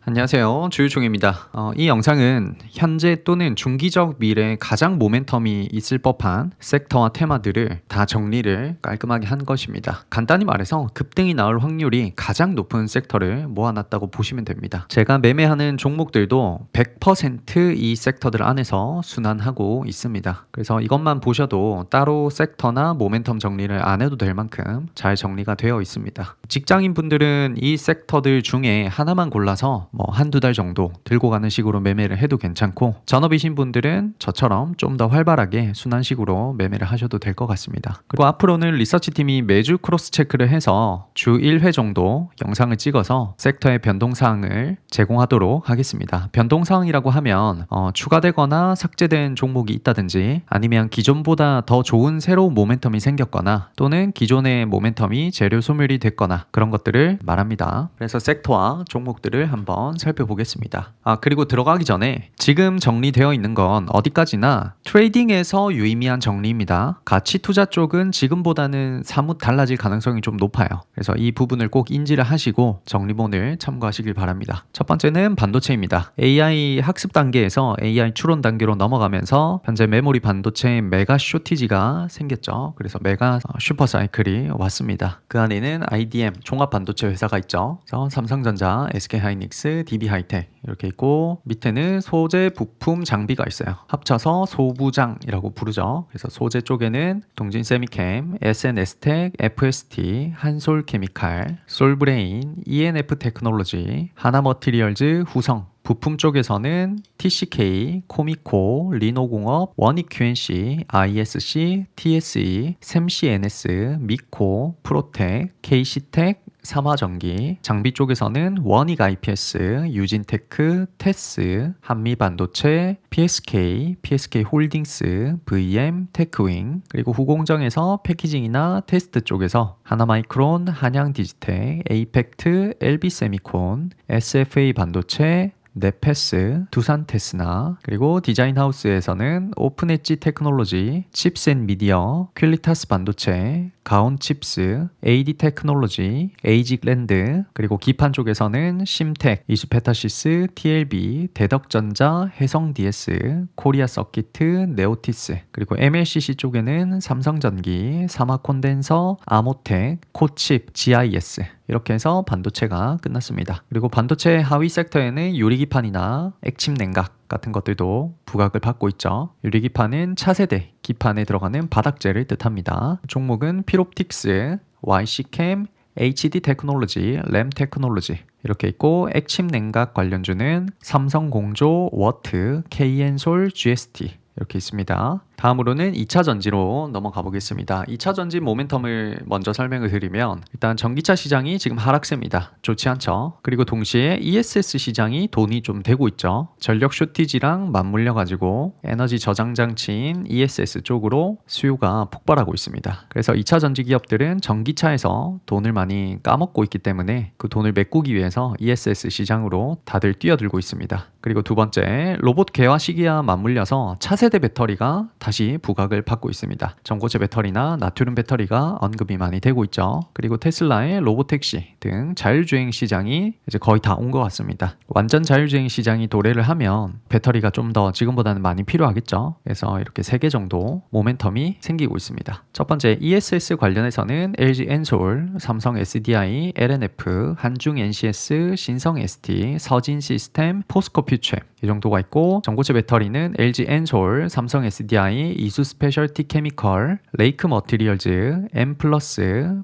안녕하세요. 주유총입니다. 이 영상은 현재 또는 중기적 미래에 가장 모멘텀이 있을 법한 섹터와 테마들을 다 정리를 깔끔하게 한 것입니다. 간단히 말해서 급등이 나올 확률이 가장 높은 섹터를 모아놨다고 보시면 됩니다. 제가 매매하는 종목들도 100%이 섹터들 안에서 순환하고 있습니다. 그래서 이것만 보셔도 따로 섹터나 모멘텀 정리를 안 해도 될 만큼 잘 정리가 되어 있습니다. 직장인 분들은 이 섹터들 중에 하나만 골라서 한두 달 정도 들고 가는 식으로 매매를 해도 괜찮고, 전업이신 분들은 저처럼 좀 더 활발하게 순환식으로 매매를 하셔도 될 것 같습니다. 그리고 앞으로는 리서치팀이 매주 크로스 체크를 해서 주 1회 정도 영상을 찍어서 섹터의 변동사항을 제공하도록 하겠습니다. 변동사항이라고 하면 추가되거나 삭제된 종목이 있다든지, 아니면 기존보다 더 좋은 새로운 모멘텀이 생겼거나, 또는 기존의 모멘텀이 재료 소멸이 됐거나, 그런 것들을 말합니다. 그래서 섹터와 종목들을 한번 살펴보겠습니다. 그리고 들어가기 전에 지금 정리되어 있는 건 어디까지나 트레이딩에서 유의미한 정리입니다. 가치 투자 쪽은 지금보다는 사뭇 달라질 가능성이 좀 높아요. 그래서 이 부분을 꼭 인지를 하시고 정리본을 참고하시길 바랍니다. 첫 번째는 반도체입니다. AI 학습 단계에서 AI 추론 단계로 넘어가면서 현재 메모리 반도체 메가 쇼티지가 생겼죠. 그래서 메가 슈퍼 사이클이 왔습니다. 그 안에는 IDM 종합 반도체 회사가 있죠. 그래서 삼성전자, SK하이닉스, DB하이텍 이렇게 있고, 밑에는 소재, 부품, 장비가 있어요. 합쳐서 소부장이라고 부르죠. 그래서 소재 쪽에는 동진세미캠, SNS텍, FST, 한솔케미칼, 솔브레인, ENF 테크놀로지, 하나머티리얼즈, 후성. 부품 쪽에서는 TCK, 코미코, 리노공업, 원익QNC, ISC, TSE, 샘CNS, 미코, 프로텍, KC텍, 삼화전기. 장비 쪽에서는 원익 IPS, 유진테크, 테스, 한미반도체, PSK, PSK홀딩스, VM, 테크윙. 그리고 후공정에서 패키징이나 테스트 쪽에서 하나마이크론, 한양디지텍, 에이펙트, LB세미콘, SFA 반도체, 네페스, 두산테스나. 그리고 디자인하우스에서는 오픈엣지 테크놀로지, 칩스앤미디어, 퀼리타스 반도체, 가온칩스, AD 테크놀로지, 에이직랜드. 그리고 기판 쪽에서는 심텍, 이수페타시스, TLB, 대덕전자, 해성DS, 코리아서키트, 네오티스. 그리고 MLCC 쪽에는 삼성전기, 사마콘덴서, 아모텍, 코칩, GIS. 이렇게 해서 반도체가 끝났습니다. 그리고 반도체 하위 섹터에는 유리기판이나 액침 냉각 같은 것들도 부각을 받고 있죠. 유리기판은 차세대 기판에 들어가는 바닥재를 뜻합니다. 종목은 필옵틱스, YC캠, HD 테크놀로지, 램 테크놀로지 이렇게 있고, 액침 냉각 관련주는 삼성공조, 워트, KN솔, GST 이렇게 있습니다. 다음으로는 2차 전지로 넘어가 보겠습니다. 2차 전지 모멘텀을 먼저 설명을 드리면, 일단 전기차 시장이 지금 하락세입니다. 좋지 않죠. 그리고 동시에 ESS 시장이 돈이 좀 되고 있죠. 전력 쇼티지랑 맞물려 가지고 에너지 저장 장치인 ESS 쪽으로 수요가 폭발하고 있습니다. 그래서 2차 전지 기업들은 전기차에서 돈을 많이 까먹고 있기 때문에 그 돈을 메꾸기 위해서 ESS 시장으로 다들 뛰어들고 있습니다. 그리고 두 번째, 로봇 개화 시기와 맞물려서 차세대 배터리가 다시 부각을 받고 있습니다. 전고체 배터리나 나트륨 배터리가 언급이 많이 되고 있죠. 그리고 테슬라의 로보택시 등 자율주행 시장이 이제 거의 다 온 것 같습니다. 완전 자율주행 시장이 도래를 하면 배터리가 좀 더 지금보다는 많이 필요하겠죠. 그래서 이렇게 3개 정도 모멘텀이 생기고 있습니다. 첫 번째, ESS 관련해서는 LG엔솔, 삼성 SDI, LNF, 한중 NCS, 신성 ST, 서진 시스템, 포스코 퓨처 이 정도가 있고, 전고체 배터리는 LG엔솔, 삼성 SDI, 이수 스페셜티 케미컬, 레이크 머티리얼즈, M+,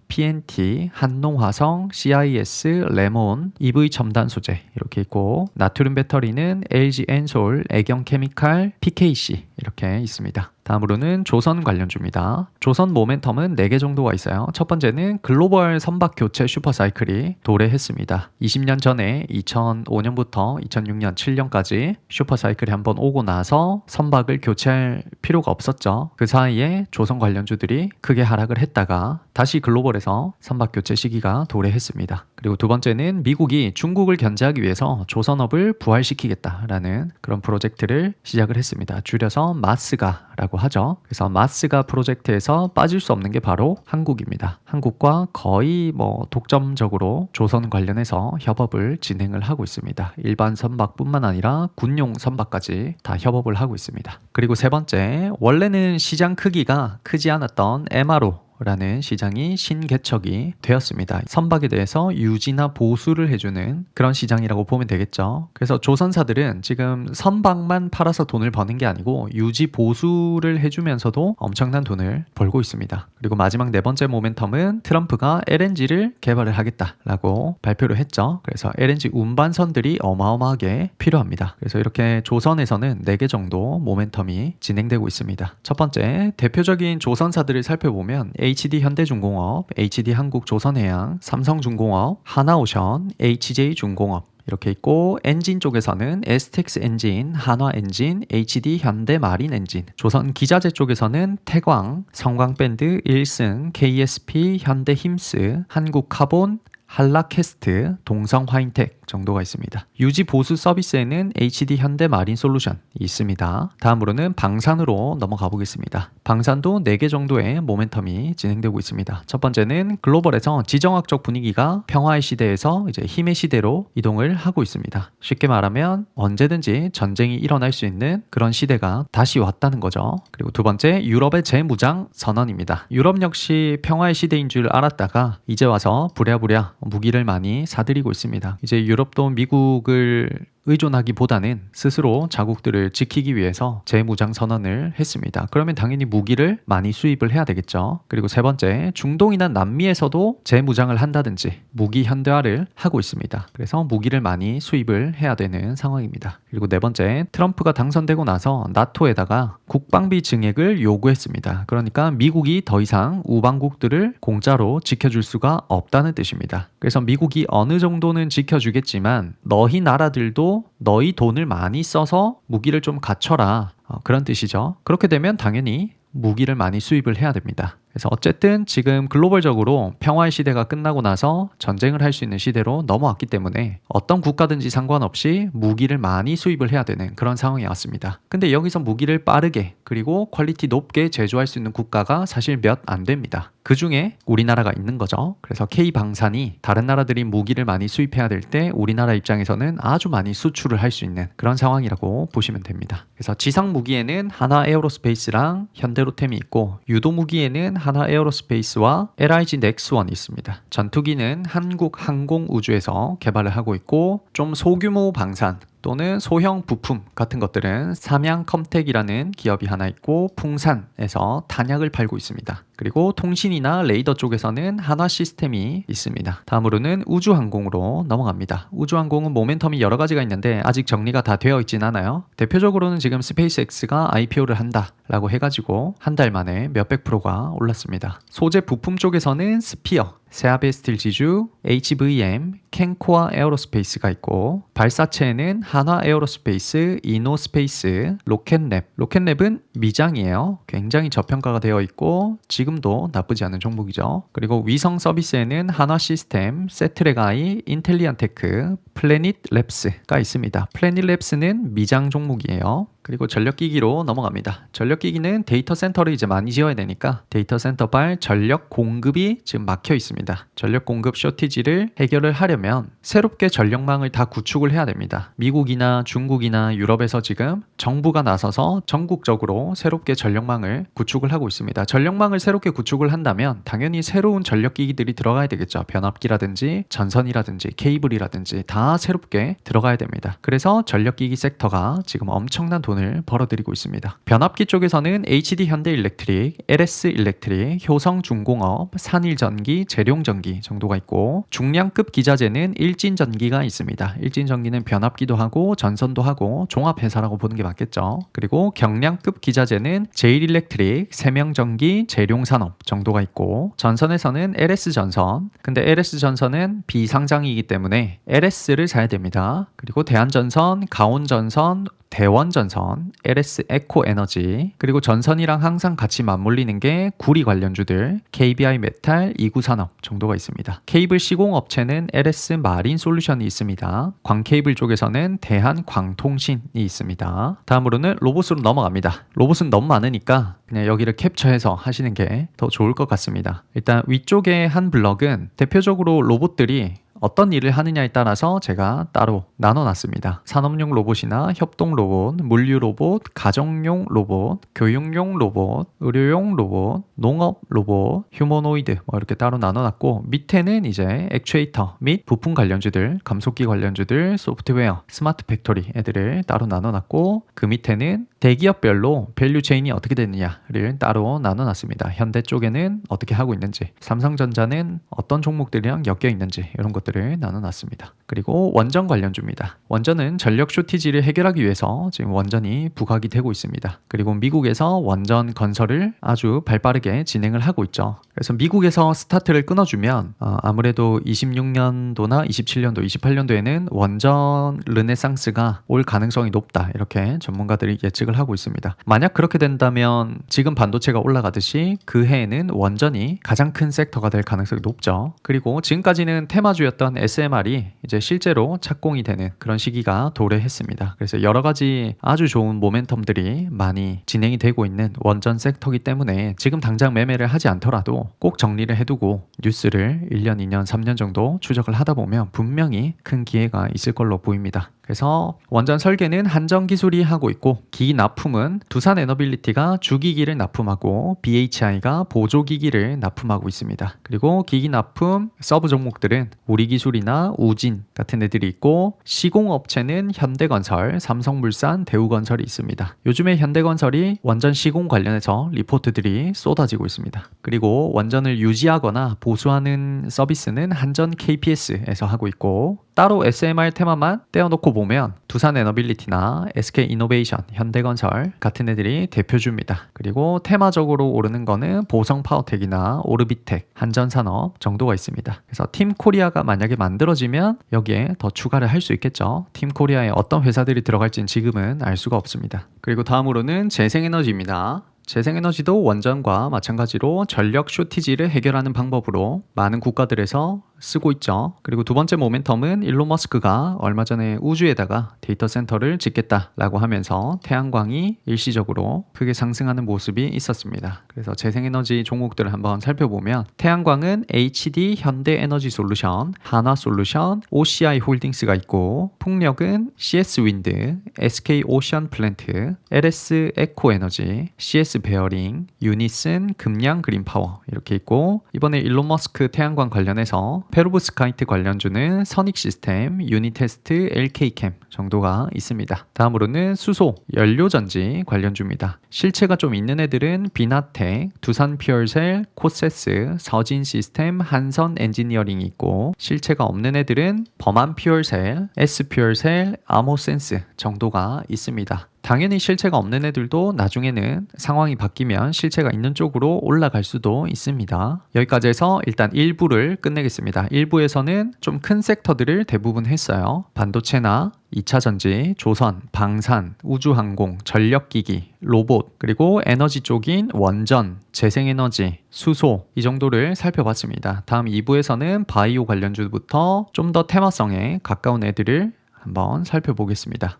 PNT, 한농화성, CIS, 레몬, EV 첨단 소재 이렇게 있고, 나트륨 배터리는 LG엔솔, 애경케미칼, PKC 이렇게 있습니다. 다음으로는 조선 관련주입니다. 조선 모멘텀은 4개 정도가 있어요. 첫 번째는 글로벌 선박 교체 슈퍼사이클이 도래했습니다. 20년 전에 2005년부터 2006년, 7년까지 슈퍼사이클이 한번 오고 나서 선박을 교체할 필요가 없었죠. 그 사이에 조선 관련주들이 크게 하락을 했다가 다시 글로벌에서 선박 교체 시기가 도래했습니다. 그리고 두 번째는 미국이 중국을 견제하기 위해서 조선업을 부활시키겠다라는 그런 프로젝트를 시작을 했습니다. 줄여서 마스가라고 하죠. 그래서 마스가 프로젝트에서 빠질 수 없는 게 바로 한국입니다. 한국과 거의 독점적으로 조선 관련해서 협업을 진행을 하고 있습니다. 일반 선박뿐만 아니라 군용 선박까지 다 협업을 하고 있습니다. 그리고 세 번째, 원래는 시장 크기가 크지 않았던 MRO 라는 시장이 신개척이 되었습니다. 선박에 대해서 유지나 보수를 해주는 그런 시장이라고 보면 되겠죠. 그래서 조선사들은 지금 선박만 팔아서 돈을 버는 게 아니고 유지 보수를 해주면서도 엄청난 돈을 벌고 있습니다. 그리고 마지막 네 번째 모멘텀은 트럼프가 LNG를 개발을 하겠다라고 발표를 했죠. 그래서 LNG 운반선들이 어마어마하게 필요합니다. 그래서 이렇게 조선에서는 4개 정도 모멘텀이 진행되고 있습니다. 첫 번째, 대표적인 조선사들을 살펴보면 HD 현대중공업, HD 한국조선해양, 삼성중공업, 하나오션, HJ중공업 이렇게 있고, 엔진 쪽에서는 STX 엔진, 한화엔진, HD 현대마린 엔진, 조선 기자재 쪽에서는 태광, 성광밴드, 일승, KSP, 현대힘스, 한국카본, 한라캐스트, 동성화인텍 정도가 있습니다. 유지 보수 서비스에는 HD 현대마린솔루션이 있습니다. 다음으로는 방산으로 넘어가 보겠습니다. 방산도 4개 정도의 모멘텀이 진행되고 있습니다. 첫 번째는 글로벌에서 지정학적 분위기가 평화의 시대에서 이제 힘의 시대로 이동을 하고 있습니다. 쉽게 말하면 언제든지 전쟁이 일어날 수 있는 그런 시대가 다시 왔다는 거죠. 그리고 두 번째, 유럽의 재무장 선언입니다. 유럽 역시 평화의 시대인 줄 알았다가 이제 와서 부랴부랴 무기를 많이 사들이고 있습니다. 이제 유럽도 미국을 의존하기보다는 스스로 자국들을 지키기 위해서 재무장 선언을 했습니다. 그러면 당연히 무기를 많이 수입을 해야 되겠죠. 그리고 세 번째, 중동이나 남미에서도 재무장을 한다든지 무기 현대화를 하고 있습니다. 그래서 무기를 많이 수입을 해야 되는 상황입니다. 그리고 네 번째, 트럼프가 당선되고 나서 나토에다가 국방비 증액을 요구했습니다. 그러니까 미국이 더 이상 우방국들을 공짜로 지켜줄 수가 없다는 뜻입니다. 그래서 미국이 어느 정도는 지켜주겠지만 너희 나라들도 너희 돈을 많이 써서 무기를 좀 갖춰라, 그런 뜻이죠. 그렇게 되면 당연히 무기를 많이 수입을 해야 됩니다. 그래서 어쨌든 지금 글로벌적으로 평화의 시대가 끝나고 나서 전쟁을 할 수 있는 시대로 넘어왔기 때문에 어떤 국가든지 상관없이 무기를 많이 수입을 해야 되는 그런 상황이 왔습니다. 근데 여기서 무기를 빠르게 그리고 퀄리티 높게 제조할 수 있는 국가가 사실 몇 안 됩니다. 그 중에 우리나라가 있는 거죠. 그래서 K방산이 다른 나라들이 무기를 많이 수입해야 될 때 우리나라 입장에서는 아주 많이 수출을 할 수 있는 그런 상황이라고 보시면 됩니다. 그래서 지상 무기에는 하나에어로스페이스랑 현대로템이 있고, 유도 무기에는 하나에어로스페이스와 LIG 넥스원이 있습니다. 전투기는 한국항공우주에서 개발을 하고 있고, 좀 소규모 방산 또는 소형 부품 같은 것들은 삼양컴텍이라는 기업이 하나 있고, 풍산에서 탄약을 팔고 있습니다. 그리고 통신이나 레이더 쪽에서는 한화 시스템이 있습니다. 다음으로는 우주항공으로 넘어갑니다. 우주항공은 모멘텀이 여러 가지가 있는데 아직 정리가 다 되어 있진 않아요. 대표적으로는 지금 스페이스X가 IPO를 한다라고 해가지고 한 달 만에 몇백 프로가 올랐습니다. 소재 부품 쪽에서는 스피어, 세아베스틸 지주, HVM, 캔코아 에어로스페이스가 있고, 발사체에는 한화 에어로스페이스, 이노스페이스, 로켓랩. 로켓랩은 미장이에요. 굉장히 저평가가 되어 있고 지금도 나쁘지 않은 종목이죠. 그리고 위성 서비스에는 한화 시스템, 세트렉아이, 인텔리안테크, 플래닛랩스가 있습니다. 플래닛랩스는 미장 종목이에요. 그리고 전력기기로 넘어갑니다. 전력기기는 데이터 센터를 이제 많이 지어야 되니까 데이터 센터발 전력 공급이 지금 막혀 있습니다. 전력 공급 쇼티지를 해결을 하려면 새롭게 전력망을 다 구축을 해야 됩니다. 미국이나 중국이나 유럽에서 지금 정부가 나서서 전국적으로 새롭게 전력망을 구축을 하고 있습니다. 전력망을 새롭게 구축을 한다면 당연히 새로운 전력기기들이 들어가야 되겠죠. 변압기라든지 전선이라든지 케이블이라든지 다 새롭게 들어가야 됩니다. 그래서 전력기기 섹터가 지금 엄청난 돈을 벌어들이고 있습니다. 변압기 쪽에서는 HD 현대일렉트릭, LS 일렉트릭, 효성중공업, 산일전기, 재룡전기 정도가 있고, 중량급 기자재는 일진전기가 있습니다. 일진전기는 변압기도 하고 전선도 하고 종합회사라고 보는 게 맞겠죠. 그리고 경량급 기자재는 제일일렉트릭, 세명전기, 재룡산업 정도가 있고, 전선에서는 LS전선, 근데 LS전선은 비상장이기 때문에 LS를 사야 됩니다. 그리고 대한전선, 가온전선, 대원전선, LS 에코에너지, 그리고 전선이랑 항상 같이 맞물리는 게 구리 관련주들, KBI 메탈, 이구산업 정도가 있습니다. 케이블 시공업체는 LS 마린 솔루션이 있습니다. 광케이블 쪽에서는 대한광통신이 있습니다. 다음으로는 로봇으로 넘어갑니다. 로봇은 너무 많으니까 그냥 여기를 캡처해서 하시는 게 더 좋을 것 같습니다. 일단 위쪽에 한 블럭은 대표적으로 로봇들이 어떤 일을 하느냐에 따라서 제가 따로 나눠놨습니다. 산업용 로봇이나 협동 로봇, 물류 로봇, 가정용 로봇, 교육용 로봇, 의료용 로봇, 농업 로봇, 휴머노이드 이렇게 따로 나눠놨고, 밑에는 이제 액추에이터 및 부품 관련주들, 감속기 관련주들, 소프트웨어, 스마트 팩토리 애들을 따로 나눠놨고, 그 밑에는 대기업별로 밸류 체인이 어떻게 되느냐를 따로 나눠놨습니다. 현대 쪽에는 어떻게 하고 있는지, 삼성전자는 어떤 종목들이랑 엮여 있는지 이런 것들을 나눠놨습니다. 그리고 원전 관련주입니다. 원전은 전력 쇼티지를 해결하기 위해서 지금 원전이 부각이 되고 있습니다. 그리고 미국에서 원전 건설을 아주 발빠르게 진행을 하고 있죠. 그래서 미국에서 스타트를 끊어주면 아무래도 26년도나 27년도, 28년도에는 원전 르네상스가 올 가능성이 높다, 이렇게 전문가들이 예측을 하고 있습니다. 만약 그렇게 된다면 지금 반도체가 올라가듯이 그 해에는 원전이 가장 큰 섹터가 될 가능성이 높죠. 그리고 지금까지는 테마주였던 SMR이 이제 실제로 착공이 되는 그런 시기가 도래했습니다. 그래서 여러 가지 아주 좋은 모멘텀들이 많이 진행이 되고 있는 원전 섹터이기 때문에 지금 당장 매매를 하지 않더라도 꼭 정리를 해두고 뉴스를 1년, 2년, 3년 정도 추적을 하다 보면 분명히 큰 기회가 있을 걸로 보입니다. 그래서 원전 설계는 한전기술이 하고 있고, 기 납품은 두산에너빌리티가 주기기를 납품하고 BHI가 보조기기를 납품하고 있습니다. 그리고 기기 납품 서브 종목들은 우리기술이나 우진 같은 애들이 있고, 시공업체는 현대건설, 삼성물산, 대우건설이 있습니다. 요즘에 현대건설이 원전 시공 관련해서 리포트들이 쏟아지고 있습니다. 그리고 원전을 유지하거나 보수하는 서비스는 한전 KPS에서 하고 있고, 따로 SMR 테마만 떼어놓고 보면 두산에너빌리티나 SK이노베이션, 현대건설 같은 애들이 대표주입니다. 그리고 테마적으로 오르는 거는 보성파워텍이나 오르비텍, 한전산업 정도가 있습니다. 그래서 팀코리아가 만약에 만들어지면 여기에 더 추가를 할 수 있겠죠. 팀코리아에 어떤 회사들이 들어갈지는 지금은 알 수가 없습니다. 그리고 다음으로는 재생에너지입니다. 재생에너지도 원전과 마찬가지로 전력 쇼티지를 해결하는 방법으로 많은 국가들에서 쓰고 있죠. 그리고 두 번째 모멘텀은 일론 머스크가 얼마 전에 우주에다가 데이터 센터를 짓겠다라고 하면서 태양광이 일시적으로 크게 상승하는 모습이 있었습니다. 그래서 재생에너지 종목들을 한번 살펴보면 태양광은 HD 현대에너지솔루션, 한화솔루션, OCI 홀딩스가 있고, 풍력은 CS윈드, SK오션플랜트, LS 에코에너지, CS 베어링, 유니슨, 금양 그린파워 이렇게 있고, 이번에 일론 머스크 태양광 관련해서 페로브스카이트 관련주는 선익시스템, 유니테스트, LK캠 정도가 있습니다. 다음으로는 수소, 연료전지 관련주입니다. 실체가 좀 있는 애들은 비나텍, 두산퓨얼셀, 코세스, 서진시스템, 한선엔지니어링이 있고, 실체가 없는 애들은 범한퓨얼셀, S퓨얼셀, 아모센스 정도가 있습니다. 당연히 실체가 없는 애들도 나중에는 상황이 바뀌면 실체가 있는 쪽으로 올라갈 수도 있습니다. 여기까지 해서 일단 1부를 끝내겠습니다. 1부에서는 좀 큰 섹터들을 대부분 했어요. 반도체나 2차전지, 조선, 방산, 우주항공, 전력기기, 로봇, 그리고 에너지 쪽인 원전, 재생에너지, 수소 이 정도를 살펴봤습니다. 다음 2부에서는 바이오 관련주부터 좀 더 테마성에 가까운 애들을 한번 살펴보겠습니다.